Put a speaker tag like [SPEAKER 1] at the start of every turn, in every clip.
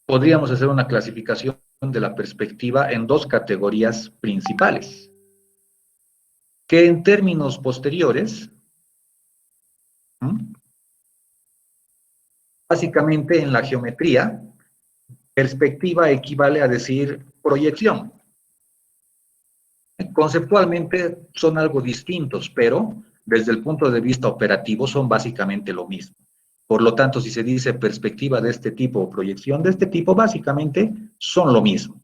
[SPEAKER 1] podríamos hacer una clasificación de la perspectiva en dos categorías principales, que en términos posteriores, básicamente en la geometría, perspectiva equivale a decir proyección. Conceptualmente son algo distintos, pero desde el punto de vista operativo son básicamente lo mismo. Por lo tanto, si se dice perspectiva de este tipo o proyección de este tipo, básicamente son lo mismo.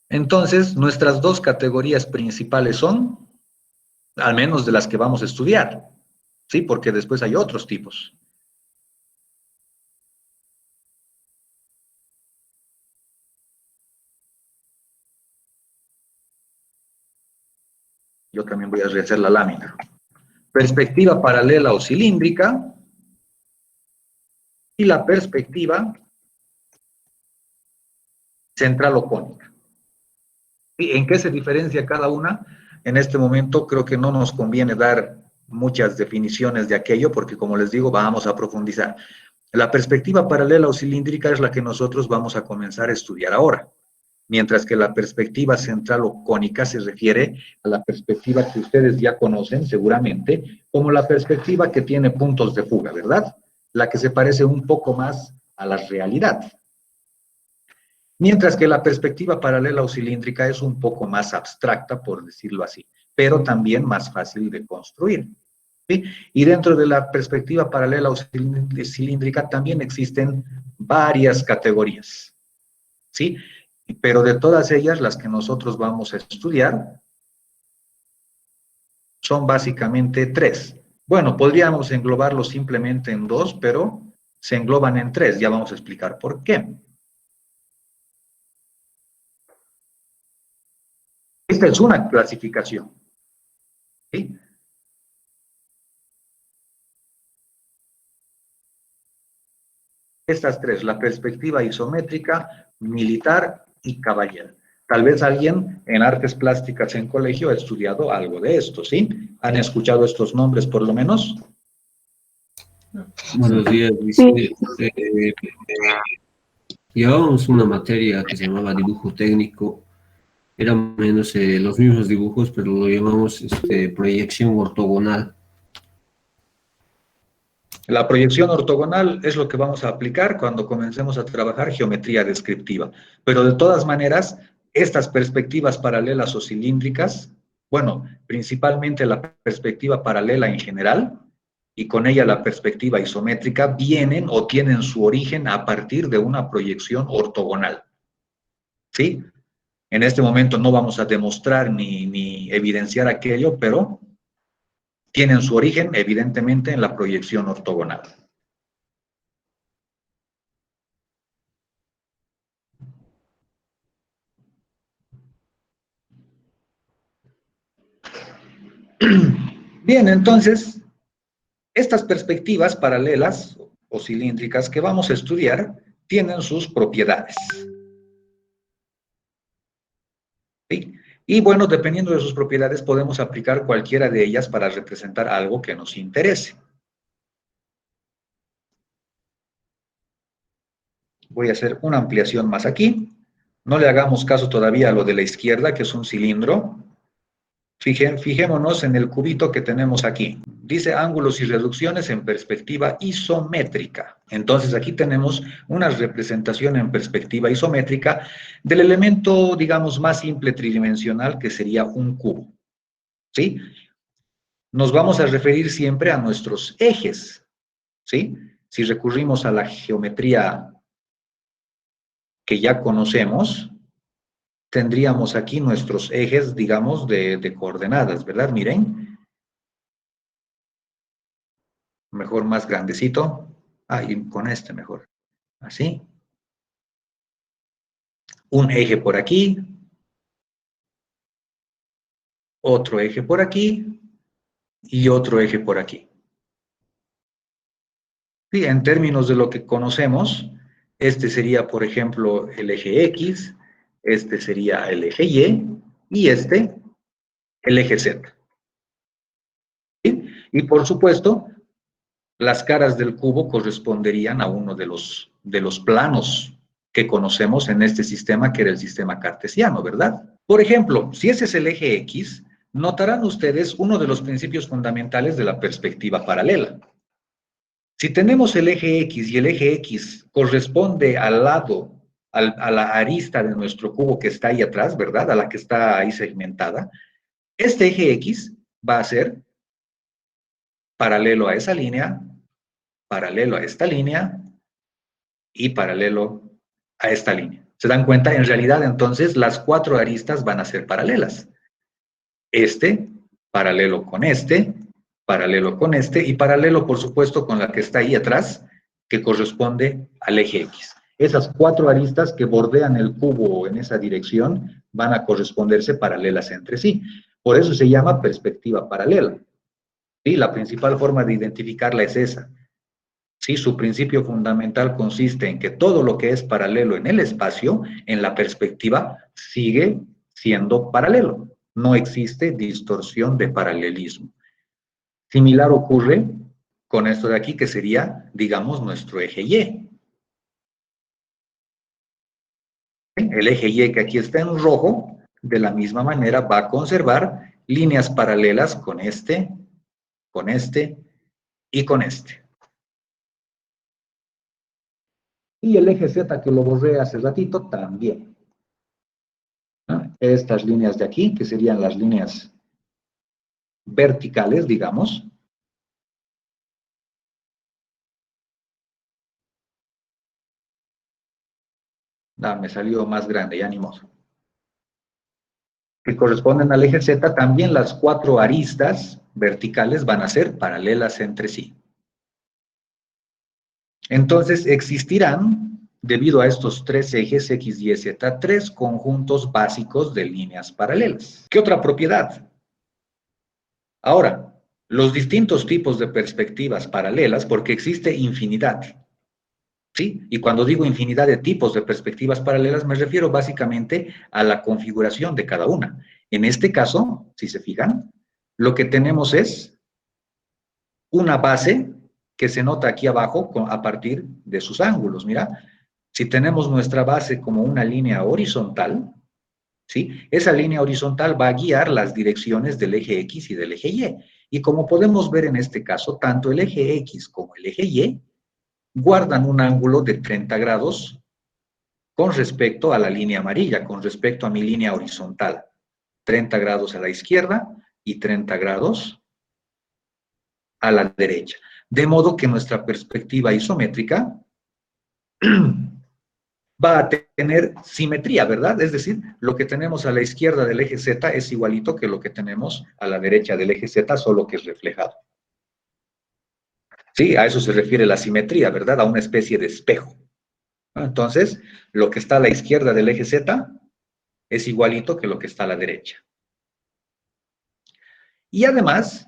[SPEAKER 1] Entonces, nuestras dos categorías principales son, al menos de las que vamos a estudiar, ¿sí? Porque después hay otros tipos. Yo también voy a rehacer la lámina. Perspectiva paralela o cilíndrica y la perspectiva central o cónica. ¿Y en qué se diferencia cada una? En este momento creo que no nos conviene dar muchas definiciones de aquello porque, como les digo, vamos a profundizar. La perspectiva paralela o cilíndrica es la que nosotros vamos a comenzar a estudiar ahora, mientras que la perspectiva central o cónica se refiere a la perspectiva que ustedes ya conocen seguramente como la perspectiva que tiene puntos de fuga, ¿verdad? La que se parece un poco más a la realidad. Mientras que la perspectiva paralela o cilíndrica es un poco más abstracta, por decirlo así, pero también más fácil de construir. ¿Sí? Y dentro de la perspectiva paralela o cilíndrica también existen varias categorías. ¿Sí? Pero de todas ellas, las que nosotros vamos a estudiar son básicamente tres. Bueno, podríamos englobarlo simplemente en dos, pero se engloban en tres. Ya vamos a explicar por qué. Esta es una clasificación. ¿Sí? Estas tres, la perspectiva isométrica, militar y caballero. Tal vez alguien en artes plásticas en colegio ha estudiado algo de esto, ¿sí? ¿Han escuchado estos nombres por lo menos?
[SPEAKER 2] Buenos días, Vicente. Llevábamos una materia que se llamaba dibujo técnico. Eran menos los mismos dibujos, pero lo llamamos proyección ortogonal.
[SPEAKER 1] La proyección ortogonal es lo que vamos a aplicar cuando comencemos a trabajar geometría descriptiva. Pero de todas maneras, estas perspectivas paralelas o cilíndricas, bueno, principalmente la perspectiva paralela en general, y con ella la perspectiva isométrica, vienen o tienen su origen a partir de una proyección ortogonal. ¿Sí? En este momento no vamos a demostrar ni evidenciar aquello, pero tienen su origen, evidentemente, en la proyección ortogonal. Bien, entonces, estas perspectivas paralelas o cilíndricas que vamos a estudiar tienen sus propiedades. ¿Sí? Y bueno, dependiendo de sus propiedades, podemos aplicar cualquiera de ellas para representar algo que nos interese. Voy a hacer una ampliación más aquí. No le hagamos caso todavía a lo de la izquierda, que es un cilindro. Fijémonos en el cubito que tenemos aquí. Dice ángulos y reducciones en perspectiva isométrica. Entonces aquí tenemos una representación en perspectiva isométrica del elemento, digamos, más simple tridimensional que sería un cubo. ¿Sí? Nos vamos a referir siempre a nuestros ejes. ¿Sí? Si recurrimos a la geometría que ya conocemos, tendríamos aquí nuestros ejes, digamos, de coordenadas, ¿verdad? Miren. Mejor más grandecito. Ah, y con este mejor. Así. Un eje por aquí. Otro eje por aquí. Y otro eje por aquí. Sí, en términos de lo que conocemos, este sería, por ejemplo, el eje X, este sería el eje y este, el eje Z. ¿Sí? Y por supuesto, las caras del cubo corresponderían a uno de los planos que conocemos en este sistema, que era el sistema cartesiano, ¿verdad? Por ejemplo, si ese es el eje X, notarán ustedes uno de los principios fundamentales de la perspectiva paralela. Si tenemos el eje X y el eje X corresponde al lado, a la arista de nuestro cubo que está ahí atrás, ¿verdad? A la que está ahí segmentada, este eje X va a ser paralelo a esa línea, paralelo a esta línea y paralelo a esta línea. ¿Se dan cuenta? En realidad, entonces, las cuatro aristas van a ser paralelas. Este, paralelo con este, paralelo con este, y paralelo, por supuesto, con la que está ahí atrás, que corresponde al eje X. Esas cuatro aristas que bordean el cubo en esa dirección van a corresponderse paralelas entre sí. Por eso se llama perspectiva paralela. ¿Sí? La principal forma de identificarla es esa. ¿Sí? Su principio fundamental consiste en que todo lo que es paralelo en el espacio, en la perspectiva, sigue siendo paralelo. No existe distorsión de paralelismo. Similar ocurre con esto de aquí, que sería, digamos, nuestro eje Y. El eje Y que aquí está en rojo, de la misma manera va a conservar líneas paralelas con este y con este. Y el eje Z, que lo borré hace ratito, también. ¿No? Estas líneas de aquí, que serían las líneas verticales, digamos. Me salió más grande, ya ni modo. Que corresponden al eje Z, también las cuatro aristas verticales van a ser paralelas entre sí. Entonces existirán, debido a estos tres ejes X, Y, Z, tres conjuntos básicos de líneas paralelas. ¿Qué otra propiedad? Ahora, los distintos tipos de perspectivas paralelas, porque existe infinidad, ¿sí? Y cuando digo infinidad de tipos de perspectivas paralelas, me refiero básicamente a la configuración de cada una. En este caso, si se fijan, lo que tenemos es una base que se nota aquí abajo a partir de sus ángulos. Mira, si tenemos nuestra base como una línea horizontal, ¿sí? Esa línea horizontal va a guiar las direcciones del eje X y del eje Y. Y como podemos ver en este caso, tanto el eje X como el eje Y guardan un ángulo de 30 grados con respecto a la línea amarilla, con respecto a mi línea horizontal. 30 grados a la izquierda y 30 grados a la derecha. De modo que nuestra perspectiva isométrica va a tener simetría, ¿verdad? Es decir, lo que tenemos a la izquierda del eje Z es igualito que lo que tenemos a la derecha del eje Z, solo que es reflejado. Sí, a eso se refiere la simetría, ¿verdad? A una especie de espejo. Entonces, lo que está a la izquierda del eje Z es igualito que lo que está a la derecha. Y además,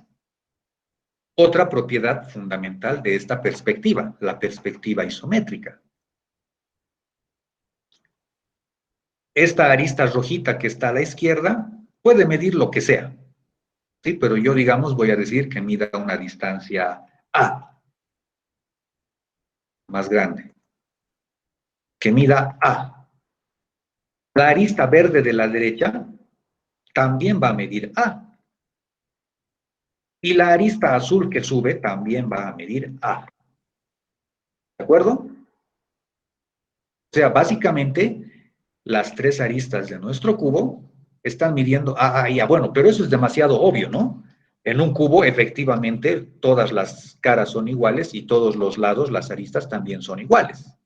[SPEAKER 1] otra propiedad fundamental de esta perspectiva, la perspectiva isométrica. Esta arista rojita que está a la izquierda puede medir lo que sea, ¿sí? Pero yo, digamos, voy a decir que mida una distancia A, más grande, que mida A. La arista verde de la derecha también va a medir A. Y la arista azul que sube también va a medir A. ¿De acuerdo? O sea, básicamente, las tres aristas de nuestro cubo están midiendo A, A y A. Bueno, pero eso es demasiado obvio, ¿no? En un cubo, efectivamente, todas las caras son iguales y todos los lados, las aristas, también son iguales.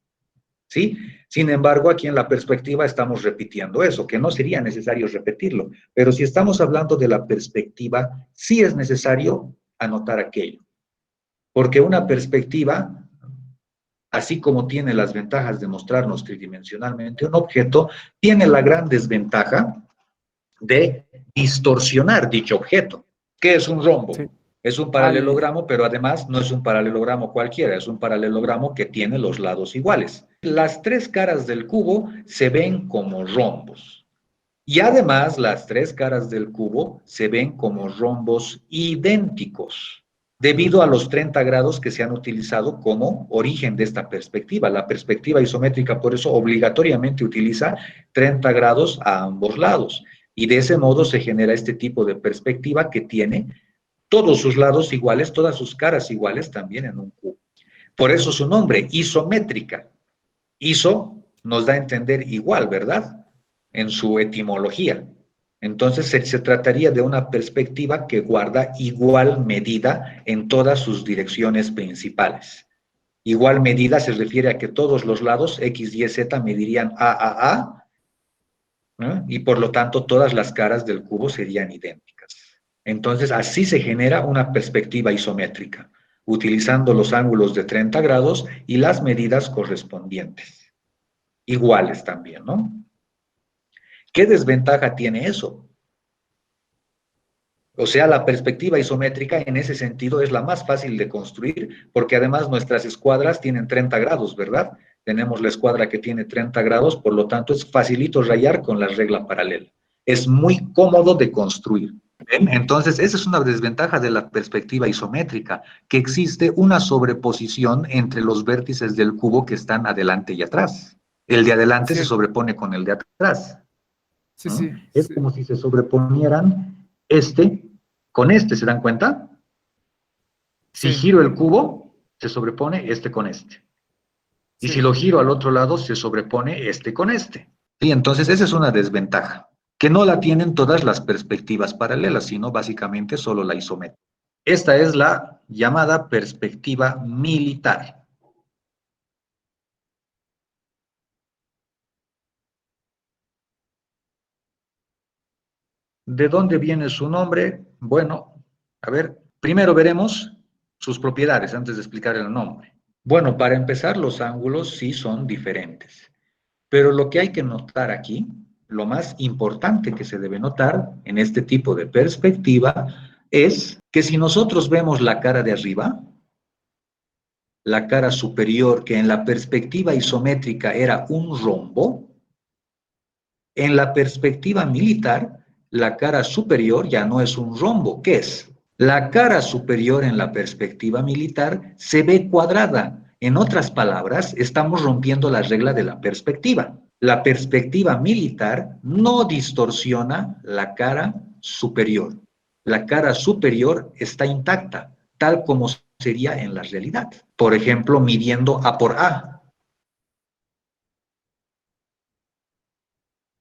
[SPEAKER 1] ¿Sí? Sin embargo, aquí en la perspectiva estamos repitiendo eso, que no sería necesario repetirlo. Pero si estamos hablando de la perspectiva, sí es necesario anotar aquello. Porque una perspectiva, así como tiene las ventajas de mostrarnos tridimensionalmente un objeto, tiene la gran desventaja de distorsionar dicho objeto. ¿Qué es un rombo?
[SPEAKER 3] Sí.
[SPEAKER 1] Es un paralelogramo, pero además no es un paralelogramo cualquiera, es un paralelogramo que tiene los lados iguales. Las tres caras del cubo se ven como rombos. Y además las tres caras del cubo se ven como rombos idénticos. debido a los 30 grados que se han utilizado como origen de esta perspectiva. La perspectiva isométrica, por eso, obligatoriamente utiliza 30 grados a ambos lados. Y de ese modo se genera este tipo de perspectiva que tiene todos sus lados iguales, todas sus caras iguales también en un cubo. Por eso su nombre, isométrica. Iso nos da a entender igual, ¿verdad? En su etimología. Entonces se trataría de una perspectiva que guarda igual medida en todas sus direcciones principales. Igual medida se refiere a que todos los lados, X, Y, Z, medirían A, ¿no? Y por lo tanto todas las caras del cubo serían idénticas. Entonces así se genera una perspectiva isométrica, utilizando los ángulos de 30 grados y las medidas correspondientes. Iguales también, ¿no? ¿Qué desventaja tiene eso? O sea, la perspectiva isométrica en ese sentido es la más fácil de construir, porque además nuestras escuadras tienen 30 grados, ¿verdad? Tenemos la escuadra que tiene 30 grados, por lo tanto es facilito rayar con la regla paralela. Es muy cómodo de construir. ¿Ven? Entonces, esa es una desventaja de la perspectiva isométrica, que existe una sobreposición entre los vértices del cubo que están adelante y atrás. El de adelante se sobrepone con el de atrás.
[SPEAKER 3] Sí,
[SPEAKER 1] ¿No?
[SPEAKER 3] sí.
[SPEAKER 1] Es como si se sobreponieran este con este, ¿se dan cuenta? Si
[SPEAKER 3] Sí.
[SPEAKER 1] giro el cubo, se sobrepone este con este. Y
[SPEAKER 3] Sí.
[SPEAKER 1] si lo giro al otro lado, se sobrepone este con este. Y entonces esa es una desventaja, que no la tienen todas las perspectivas paralelas, sino básicamente solo la isométrica. Esta es la llamada perspectiva militar. ¿De dónde viene su nombre? Bueno, a ver, primero veremos sus propiedades antes de explicar el nombre. Bueno, para empezar, los ángulos sí son diferentes. Pero lo que hay que notar aquí, lo más importante que se debe notar en este tipo de perspectiva, es que si nosotros vemos la cara de arriba, la cara superior, que en la perspectiva isométrica era un rombo, en la perspectiva militar, la cara superior ya no es un rombo. ¿Qué es? La cara superior en la perspectiva militar se ve cuadrada. En otras palabras, estamos rompiendo la regla de la perspectiva. La perspectiva militar no distorsiona la cara superior. La cara superior está intacta, tal como sería en la realidad. Por ejemplo, midiendo A por A.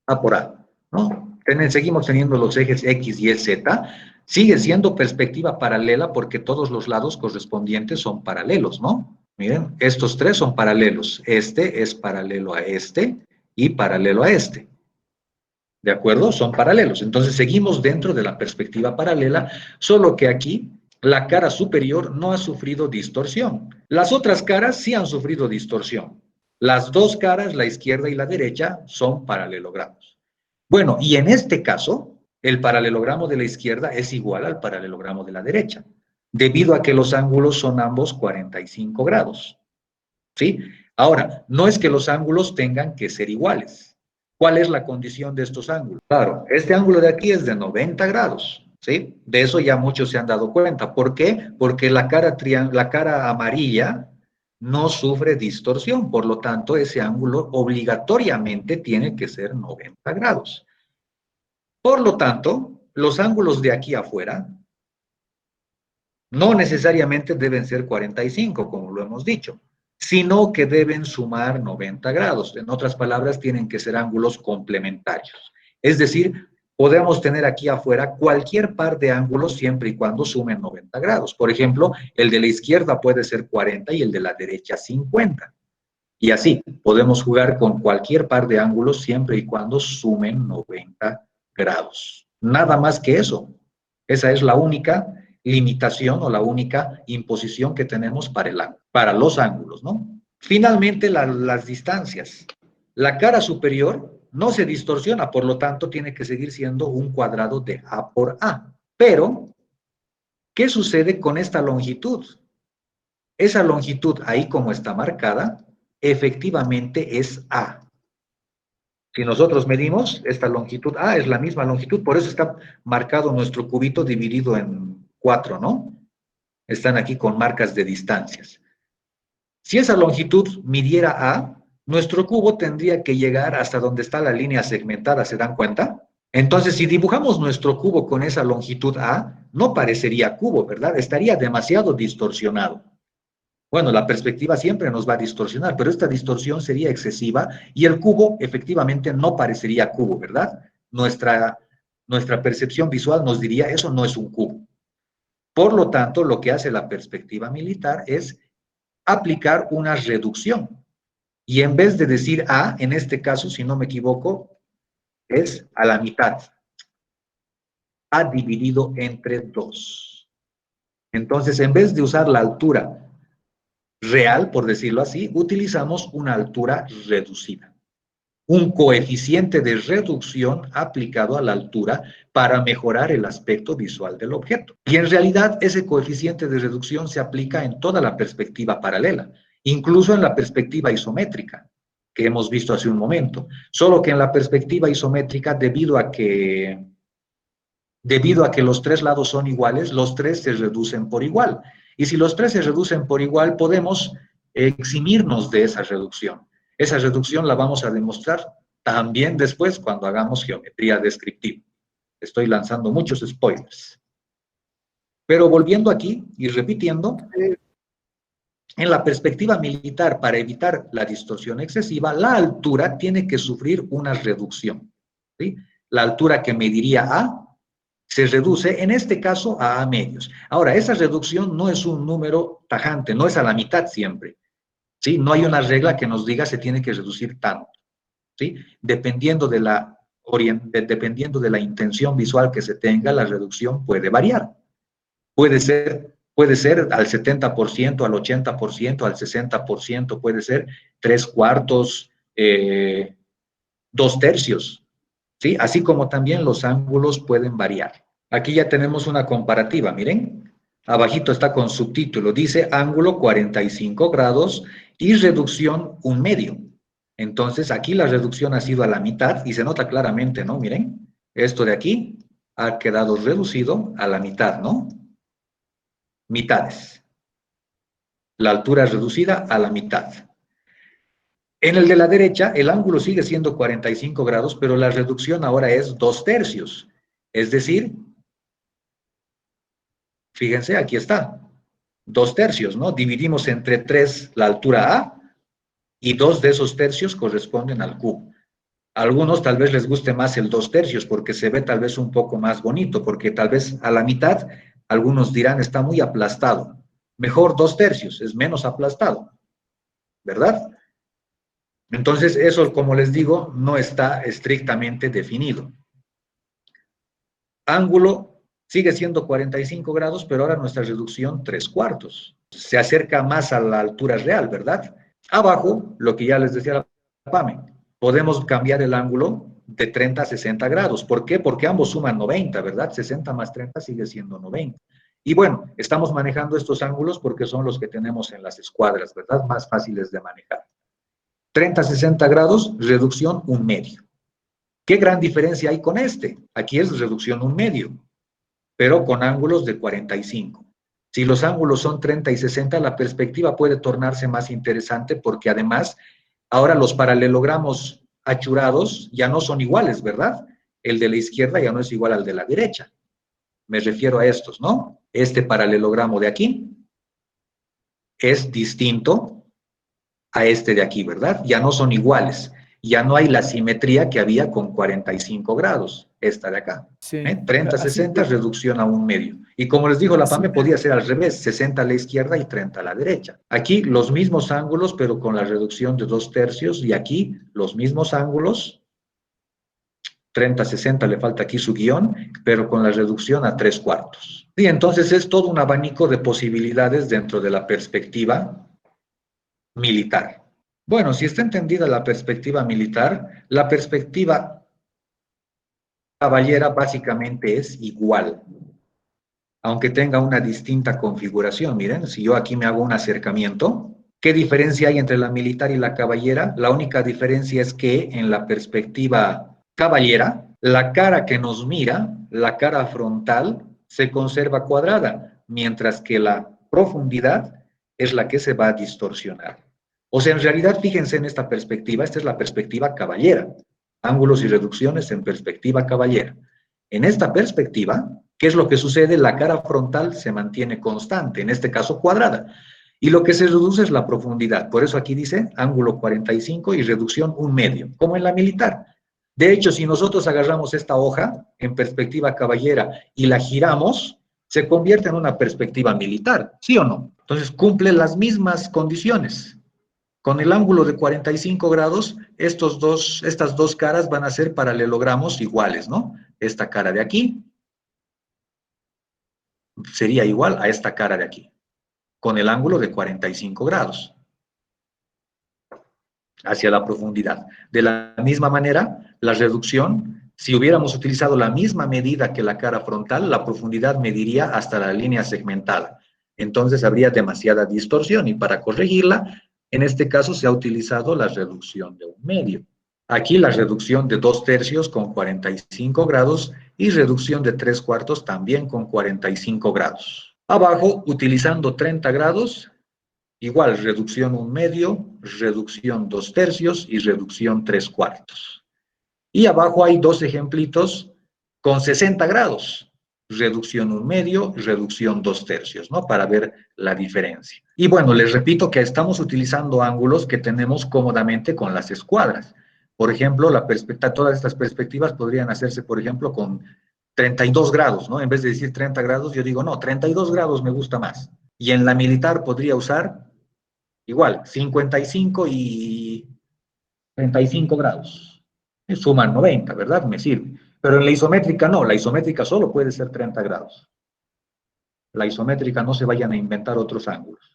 [SPEAKER 1] A por A, ¿no? Seguimos teniendo los ejes X, Y, Z. Sigue siendo perspectiva paralela porque todos los lados correspondientes son paralelos, ¿no? Miren, estos tres son paralelos. Este es paralelo a este y paralelo a este. ¿De acuerdo? Son paralelos. Entonces seguimos dentro de la perspectiva paralela, solo que aquí la cara superior no ha sufrido distorsión. Las otras caras sí han sufrido distorsión. Las dos caras, la izquierda y la derecha, son paralelogramos. Bueno, y en este caso, el paralelogramo de la izquierda es igual al paralelogramo de la derecha, debido a que los ángulos son ambos 45 grados. ¿Sí? Ahora, no es que los ángulos tengan que ser iguales. ¿Cuál es la condición de estos ángulos? Claro, este ángulo de aquí es de 90 grados, ¿sí? De eso ya muchos se han dado cuenta. ¿Por qué? Porque la cara amarilla no sufre distorsión, por lo tanto, ese ángulo obligatoriamente tiene que ser 90 grados. Por lo tanto, los ángulos de aquí afuera no necesariamente deben ser 45, como lo hemos dicho, sino que deben sumar 90 grados. En otras palabras, tienen que ser ángulos complementarios. Es decir, podemos tener aquí afuera cualquier par de ángulos siempre y cuando sumen 90 grados. Por ejemplo, el de la izquierda puede ser 40 y el de la derecha 50. Y así, podemos jugar con cualquier par de ángulos siempre y cuando sumen 90 grados. Nada más que eso. Esa es la única limitación o la única imposición que tenemos para los ángulos, ¿no? Finalmente, las distancias. La cara superior no se distorsiona, por lo tanto, tiene que seguir siendo un cuadrado de A por A. Pero, ¿qué sucede con esta longitud? Esa longitud, ahí como está marcada, efectivamente es A. Si nosotros medimos esta longitud A, es la misma longitud, por eso está marcado nuestro cubito dividido en 4, ¿no? Están aquí con marcas de distancias. Si esa longitud midiera A, nuestro cubo tendría que llegar hasta donde está la línea segmentada, ¿se dan cuenta? Entonces, si dibujamos nuestro cubo con esa longitud A, no parecería cubo, ¿verdad? Estaría demasiado distorsionado. Bueno, la perspectiva siempre nos va a distorsionar, pero esta distorsión sería excesiva y el cubo efectivamente no parecería cubo, ¿verdad? Nuestra percepción visual nos diría, eso no es un cubo. Por lo tanto, lo que hace la perspectiva militar es aplicar una reducción. Y en vez de decir A, en este caso, si no me equivoco, es a la mitad. A dividido entre 2. Entonces, en vez de usar la altura real, por decirlo así, utilizamos una altura reducida. Un coeficiente de reducción aplicado a la altura para mejorar el aspecto visual del objeto. Y en realidad ese coeficiente de reducción se aplica en toda la perspectiva paralela, incluso en la perspectiva isométrica, que hemos visto hace un momento. Solo que en la perspectiva isométrica, debido a que los tres lados son iguales, los tres se reducen por igual. Y si los tres se reducen por igual, podemos eximirnos de esa reducción. Esa reducción la vamos a demostrar también después cuando hagamos geometría descriptiva. Estoy lanzando muchos spoilers. Pero volviendo aquí y repitiendo, en la perspectiva militar, para evitar la distorsión excesiva, la altura tiene que sufrir una reducción, ¿sí? La altura que mediría A se reduce, en este caso, a A medios. Ahora, esa reducción no es un número tajante, no es a la mitad siempre, ¿sí? No hay una regla que nos diga se tiene que reducir tanto, ¿sí? Dependiendo de la intención visual que se tenga, la reducción puede variar. Puede ser al 70%, al 80%, al 60%, puede ser 3/4, 2/3, ¿sí? Así como también los ángulos pueden variar. Aquí ya tenemos una comparativa, miren. Abajito está con subtítulo, dice ángulo 45 grados y reducción 1/2. Entonces, aquí la reducción ha sido a la mitad y se nota claramente, ¿no? Miren, esto de aquí ha quedado reducido a la mitad, ¿no? Mitades. La altura reducida a la mitad. En el de la derecha, el ángulo sigue siendo 45 grados, pero la reducción ahora es 2/3. Es decir, fíjense, aquí está, 2/3, ¿no? Dividimos entre 3 la altura A y 2 de esos tercios corresponden al cubo. A algunos tal vez les guste más el 2/3 porque se ve tal vez un poco más bonito, porque tal vez a la mitad, algunos dirán, está muy aplastado. Mejor 2/3, es menos aplastado, ¿verdad? Entonces, eso, como les digo, no está estrictamente definido. Ángulo sigue siendo 45 grados, pero ahora nuestra reducción 3/4. Se acerca más a la altura real, ¿verdad? Abajo, lo que ya les decía la PAME, podemos cambiar el ángulo de 30 a 60 grados. ¿Por qué? Porque ambos suman 90, ¿verdad? 60 más 30 sigue siendo 90. Y bueno, estamos manejando estos ángulos porque son los que tenemos en las escuadras, ¿verdad? Más fáciles de manejar. 30 a 60 grados, reducción 1/2. ¿Qué gran diferencia hay con este? Aquí es reducción 1/2, pero con ángulos de 45. Si los ángulos son 30 y 60, la perspectiva puede tornarse más interesante porque además, ahora los paralelogramos achurados ya no son iguales, ¿verdad? El de la izquierda ya no es igual al de la derecha. Me refiero a estos, ¿no? Este paralelogramo de aquí es distinto a este de aquí, ¿verdad? Ya no son iguales. Ya no hay la simetría que había con 45 grados, esta de acá.
[SPEAKER 3] Sí.
[SPEAKER 1] 30, 60, reducción a 1/2. Y como les dijo la PAME, podía ser al revés, 60 a la izquierda y 30 a la derecha. Aquí los mismos ángulos, pero con la reducción de 2/3, y aquí los mismos ángulos, 30, 60, le falta aquí su guión, pero con la reducción a 3/4. Y entonces es todo un abanico de posibilidades dentro de la perspectiva militar. Bueno, si está entendida la perspectiva militar, la perspectiva caballera básicamente es igual, aunque tenga una distinta configuración. Miren, si yo aquí me hago un acercamiento, ¿qué diferencia hay entre la militar y la caballera? La única diferencia es que en la perspectiva caballera, la cara que nos mira, la cara frontal, se conserva cuadrada, mientras que la profundidad es la que se va a distorsionar. O sea, en realidad, fíjense en esta perspectiva, esta es la perspectiva caballera, ángulos y reducciones en perspectiva caballera. En esta perspectiva, ¿qué es lo que sucede? La cara frontal se mantiene constante, en este caso cuadrada, y lo que se reduce es la profundidad. Por eso aquí dice ángulo 45 y reducción 1/2, como en la militar. De hecho, si nosotros agarramos esta hoja en perspectiva caballera y la giramos, se convierte en una perspectiva militar, ¿sí o no? Entonces cumple las mismas condiciones. Con el ángulo de 45 grados, estas dos caras van a ser paralelogramos iguales, ¿no? Esta cara de aquí sería igual a esta cara de aquí, con el ángulo de 45 grados hacia la profundidad. De la misma manera, la reducción, si hubiéramos utilizado la misma medida que la cara frontal, la profundidad mediría hasta la línea segmentada. Entonces habría demasiada distorsión y para corregirla, en este caso se ha utilizado la reducción de 1/2. Aquí la reducción de 2/3 con 45 grados y reducción de 3/4 también con 45 grados. Abajo, utilizando 30 grados, igual reducción 1/2, reducción 2/3 y reducción 3/4. Y abajo hay dos ejemplitos con 60 grados. Reducción 1/2, reducción 2/3, ¿no? Para ver la diferencia. Y bueno, les repito que estamos utilizando ángulos que tenemos cómodamente con las escuadras. Por ejemplo, todas estas perspectivas podrían hacerse, por ejemplo, con 32 grados, ¿no? En vez de decir 30 grados, yo digo, no, 32 grados me gusta más. Y en la militar podría usar igual, 55 y 35 grados. Suman 90, ¿verdad? Me sirve. Pero en la isométrica no, la isométrica solo puede ser 30 grados. La isométrica no se vayan a inventar otros ángulos.